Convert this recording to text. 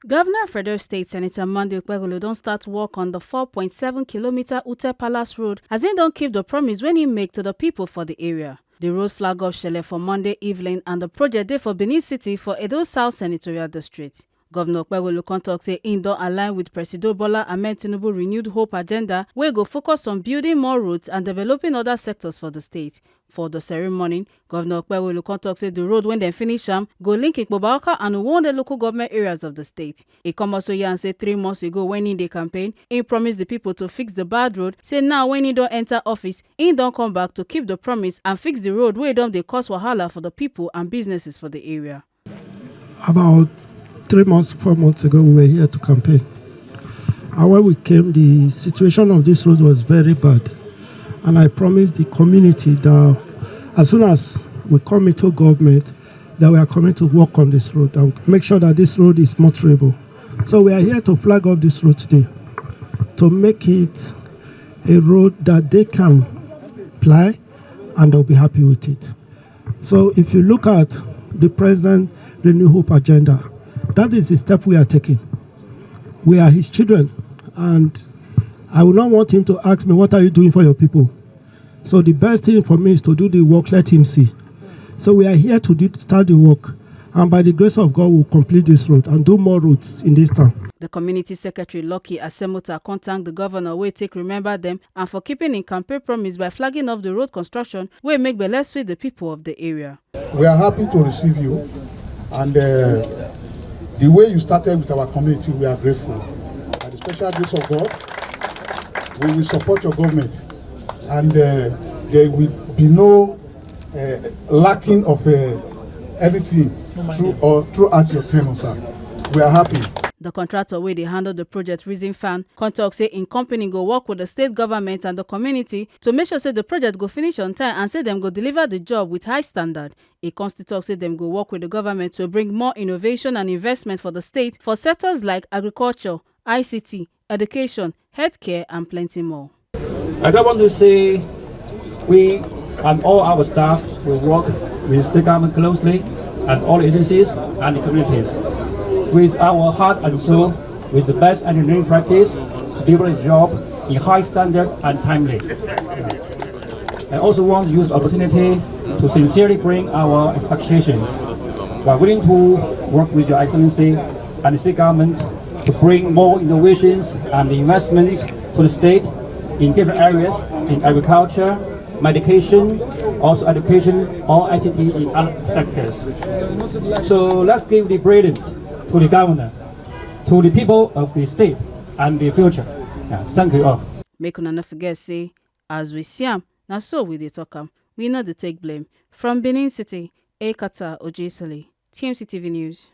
Governor of Federal State Senator Monday Okpebholo don't start work on the 4.7-kilometer Uteh Palace road as he don't keep the promise when he make to the people for the area. The road flag off Shele for Monday evening and the project day for Benin City for Edo South Senatorial District. Governor Okpebholo come talk say he don't align with President Bola Ahmed Tinubu renewed hope agenda where go focus on building more roads and developing other sectors for the state. For the ceremony, Governor Okpebholo come talk say the road when they finish go link Ikpoba-Okha and Uhumwonde local government areas of the state. He come also here and say 3 months ago when in the campaign, he promised the people to fix the bad road. Say now when he don't enter office, he don't come back to keep the promise and fix the road where don't they cause wahala for the people and businesses for the area. About 3 months, 4 months ago, we were here to campaign. And when we came, the situation of this road was very bad. And I promised the community that as soon as we come into government, that we are coming to work on this road and make sure that this road is motorable. So we are here to flag up this road today to make it a road that they can ply and they'll be happy with it. So if you look at the President Renew Hope agenda, that is the step we are taking. We are his children, and I will not want him to ask me, what are you doing for your people? So the best thing for me is to do the work, let him see. So we are here to start the work, and by the grace of God, we'll complete this road and do more roads in this town. The community secretary Lucky Asemuta thank the governor wey take remember them and for keeping in campaign promise by flagging off the road construction wey make belle sweet the people of the area. We are happy to receive you, and the way you started with our community, we are grateful. By the special grace of God, we will support your government, and there will be no lacking of anything throughout your tenure, sir. We are happy. The contractor where they handle the project Reason Fan talk say in company go work with the state government and the community to make sure say the project go finish on time and say them go deliver the job with high standard. A talk say them go work with the government to bring more innovation and investment for the state for sectors like agriculture, ICT, education, healthcare and plenty more. I just want to say we and all our staff will work with state government closely and all agencies and the communities with our heart and soul, with the best engineering practice to deliver a job in high standard and timely. I also want to use the opportunity to sincerely bring our expectations. We are willing to work with Your Excellency and the state government to bring more innovations and investment to the state in different areas, in agriculture, medication, also education, or ICT in other sectors. So let's give the brilliant to the governor, to the people of the state and the future. Thank you all. Make una not forget say, as we see am, now so we dey talk am, we know the take blame. From Benin City, Ekata Ojesele, TMC TV News.